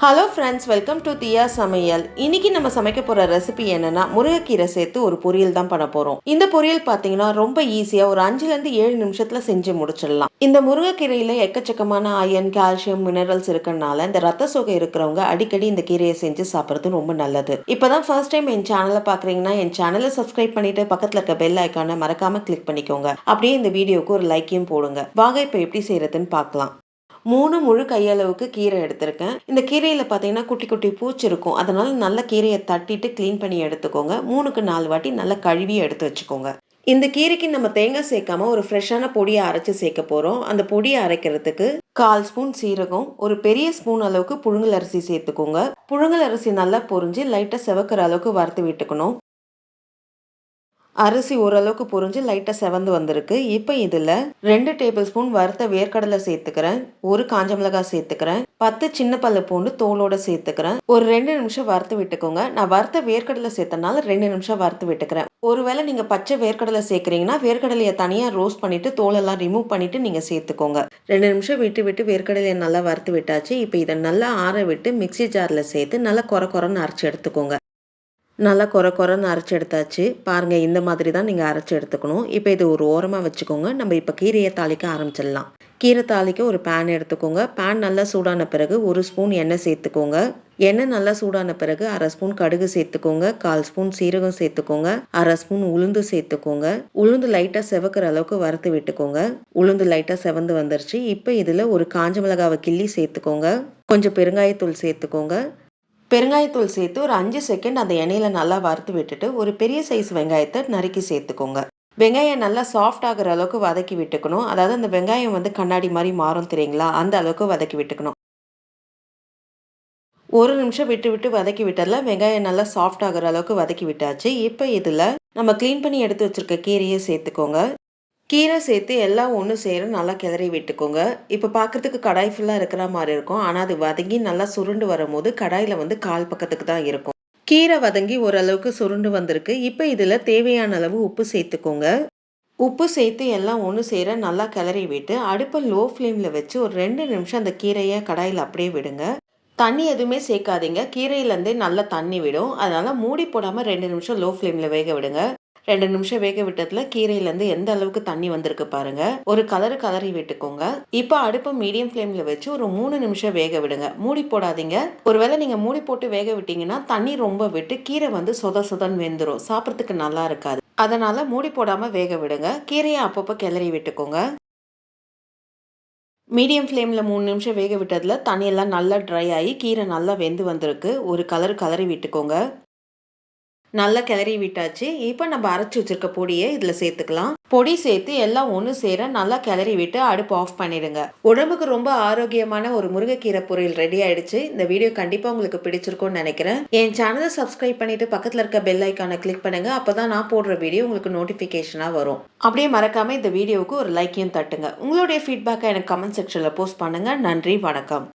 Hello friends, welcome to தியா சமையல். இன்னைக்கு நம்ம சமைக்க போற ரெசிபி என்னன்னா முருங்கைக்கீரை சேர்த்து ஒரு பொரியல் தான் பண்ண போறோம். இந்த பொரியல் பார்த்தீங்கன்னா ரொம்ப ஈஸியா ஒரு 5ல இருந்து 7 நிமிஷத்துல செஞ்சு முடிச்சிடலாம். இந்த முருங்கைக்கீரையில எக்கச்சக்கமான அயன், கால்சியம், மினரல்ஸ் இருக்கறனால இந்த ரத்த சோகை இருக்கிறவங்க அடிக்கடி இந்த கீரையை செஞ்சு சாப்பிட்றது ரொம்ப நல்லது. இப்பதான் ஃபர்ஸ்ட் டைம் என் சேனலை பாக்குறீங்கன்னா என் சேனலை சப்ஸ்கிரைப் பண்ணிட்டு பக்கத்துல இருக்க பெல் ஐக்கானை மறக்காம கிளிக் பண்ணிக்கோங்க. அப்படியே இந்த வீடியோக்கு ஒரு லைக்கையும் போடுங்க. வாங்க இப்ப எப்படி செய்யறதுன்னு பார்க்கலாம். 3 முழு கையளவுக்கு கீரை எடுத்திருக்கேன். இந்த கீரையில பார்த்தீங்கன்னா குட்டி குட்டி பூச்சி இருக்கும். அதனால நல்லா கீரையை தட்டிட்டு க்ளீன் பண்ணி எடுத்துக்கோங்க. 3க்கு 4 வாட்டி நல்லா கழுவி எடுத்து வச்சுக்கோங்க. இந்த கீரைக்கு நம்ம தேங்காய் சேர்க்காம ஒரு ஃப்ரெஷ்ஷான பொடியை அரைச்சு சேர்க்க போறோம். அந்த பொடியை அரைக்கிறதுக்கு 1/4 ஸ்பூன் சீரகம், ஒரு பெரிய ஸ்பூன் அளவுக்கு புழுங்கல் அரிசி சேர்த்துக்கோங்க. புழுங்கல் அரிசி நல்லா பொரிஞ்சு லைட்டா செவக்கிற அளவுக்கு வறுத்து விட்டுக்கணும். அரிசி ஓரளவுக்கு பொரிஞ்சு லைட்டாக செவந்து வந்திருக்கு. இப்போ இதில் 2 டேபிள் ஸ்பூன் வறுத்த வேர்க்கடலை சேர்த்துக்கிறேன். ஒரு காஞ்ச மிளகாய் சேர்த்துக்கிறேன். 10 சின்ன பல்லு பூண்டு தோலோட சேர்த்துக்கிறேன். ஒரு 2 நிமிஷம் வறுத்து விட்டுக்கோங்க. நான் வறுத்த வேர்க்கடலை சேர்த்தனால 2 நிமிஷம் வறுத்து விட்டுக்கிறேன். ஒருவேளை நீங்கள் பச்சை வேர்க்கடலை சேர்க்குறீங்கன்னா வேர்க்கடலையை தனியாக ரோஸ்ட் பண்ணிட்டு தோலெல்லாம் ரிமூவ் பண்ணிட்டு நீங்கள் சேர்த்துக்கோங்க. 2 நிமிஷம் விட்டு விட்டு வேர்க்கடலையை நல்லா வறுத்து விட்டாச்சு. இப்போ இதை நல்லா ஆற விட்டு மிக்சி ஜாரில் சேர்த்து நல்லா கொரன்னு அரைச்சி எடுத்துக்கோங்க. நல்லா கொரன்னு அரைச்சி எடுத்தாச்சு. பாருங்கள், இந்த மாதிரி தான் நீங்கள் அரைச்சி எடுத்துக்கணும். இப்போ இது ஒரு ஓரமாக வச்சுக்கோங்க. நம்ம இப்போ கீரையை தாளிக்க ஆரம்பிச்சிடலாம். கீரை தாளிக்க ஒரு பேன் எடுத்துக்கோங்க. பேன் நல்லா சூடான பிறகு 1 ஸ்பூன் எண்ணெய் சேர்த்துக்கோங்க. எண்ணெய் நல்லா சூடான பிறகு 1/2 ஸ்பூன் கடுகு சேர்த்துக்கோங்க. 1/4 ஸ்பூன் சீரகம் சேர்த்துக்கோங்க. 1/2 ஸ்பூன் உளுந்து சேர்த்துக்கோங்க. உளுந்து லைட்டாக செவக்கிற அளவுக்கு வறுத்து விட்டுக்கோங்க. உளுந்து லைட்டாக செவந்து வந்துருச்சு. இப்போ இதில் ஒரு காஞ்ச மிளகாவை கிள்ளி சேர்த்துக்கோங்க. கொஞ்சம் பெருங்காயத்தூள் சேர்த்துக்கோங்க. பெருங்காயத்தூள் சேர்த்து ஒரு 5 செகண்ட் அந்த எண்ணெயில் நல்லா வறுத்து விட்டுட்டு ஒரு பெரிய சைஸ் வெங்காயத்தை நறுக்கி சேர்த்துக்கோங்க. வெங்காயம் நல்லா சாஃப்ட் ஆகிற அளவுக்கு வதக்கி விட்டுக்கணும். அதாவது அந்த வெங்காயம் கண்ணாடி மாதிரி மாறும் தெரியுங்களா, அந்த அளவுக்கு வதக்கி விட்டுக்கணும். 1 நிமிஷம் விட்டு விட்டு வதக்கி விட்டதில் வெங்காயம் நல்லா சாஃப்ட் ஆகிற அளவுக்கு வதக்கி விட்டாச்சு. இப்போ இதில் நம்ம க்ளீன் பண்ணி எடுத்து வச்சிருக்க கீரையை சேர்த்துக்கோங்க. கீரை சேர்த்து எல்லாம் ஒன்று சேர நல்லா கிளறி விட்டுக்கோங்க. இப்போ பார்க்குறதுக்கு கடாய் ஃபுல்லாக இருக்கிற மாதிரி இருக்கும். ஆனால் அது வதங்கி நல்லா சுருண்டு வரும்போது கடாயில் கால் பக்கத்துக்கு தான் இருக்கும். கீரை வதங்கி ஓரளவுக்கு சுருண்டு வந்திருக்கு. இப்போ இதில் தேவையான அளவு உப்பு சேர்த்துக்கோங்க. உப்பு சேர்த்து எல்லாம் ஒன்று சேர நல்லா கிளறி விட்டு அடுப்பை லோ ஃப்ளேமில் வச்சு ஒரு 2 நிமிஷம் அந்த கீரையை கடாயில் அப்படியே விடுங்க. தண்ணி எதுவுமே சேர்க்காதீங்க. கீரையிலேருந்தே நல்லா தண்ணி விடும். அதனால் மூடி போடாமல் 2 நிமிஷம் லோ ஃப்ளேமில் வேக விடுங்க. 2 நிமிஷம் வேக விட்டதுல கீரையிலேருந்து எந்த அளவுக்கு தண்ணி வந்திருக்கு பாருங்க. ஒரு கலரி விட்டுக்கோங்க. இப்போ அடுப்பை மீடியம் ஃப்ளேம்ல வச்சு ஒரு 3 நிமிஷம் வேக விடுங்க. மூடி போடாதீங்க. ஒருவேளை நீங்க மூடி போட்டு வேக விட்டீங்கன்னா தண்ணி ரொம்ப விட்டு கீரை சொதன்னு வெந்துடும். சாப்பிட்றதுக்கு நல்லா இருக்காது. அதனால மூடி போடாம வேக விடுங்க. கீரையை அப்பப்போ கிளறி விட்டுக்கோங்க. மீடியம் ஃப்ளேமில் 3 நிமிஷம் வேக விட்டதுல தண்ணியெல்லாம் நல்லா ட்ரை ஆகி கீரை நல்லா வெந்து வந்திருக்கு. ஒரு கலரி விட்டுக்கோங்க. நல்லா கிளறி விட்டாச்சு. இப்போ நம்ம அரைச்சி வச்சிருக்க பொடியை இதில் சேர்த்துக்கலாம். பொடி சேர்த்து எல்லாம் ஒன்று சேர நல்லா கிளறி விட்டு அடுப்பு ஆஃப் பண்ணிடுங்க. உடம்புக்கு ரொம்ப ஆரோக்கியமான ஒரு முருங்கைக்கீரை பொரியல் ரெடி ஆயிடுச்சு. இந்த வீடியோ கண்டிப்பாக உங்களுக்கு பிடிச்சிருக்கும்னு நினைக்கிறேன். என் சேனலை சப்ஸ்கிரைப் பண்ணிட்டு பக்கத்தில் இருக்க பெல் ஐக்கானை கிளிக் பண்ணுங்க. அப்பதான் நான் போடுற வீடியோ உங்களுக்கு நோட்டிஃபிகேஷனாக வரும். அப்படியே மறக்காம இந்த வீடியோவுக்கு ஒரு லைக்கையும் தட்டுங்க. உங்களுடைய ஃபீட்பேக்கை எனக்கு கமெண்ட் செக்ஷனில் போஸ்ட் பண்ணுங்க. நன்றி, வணக்கம்.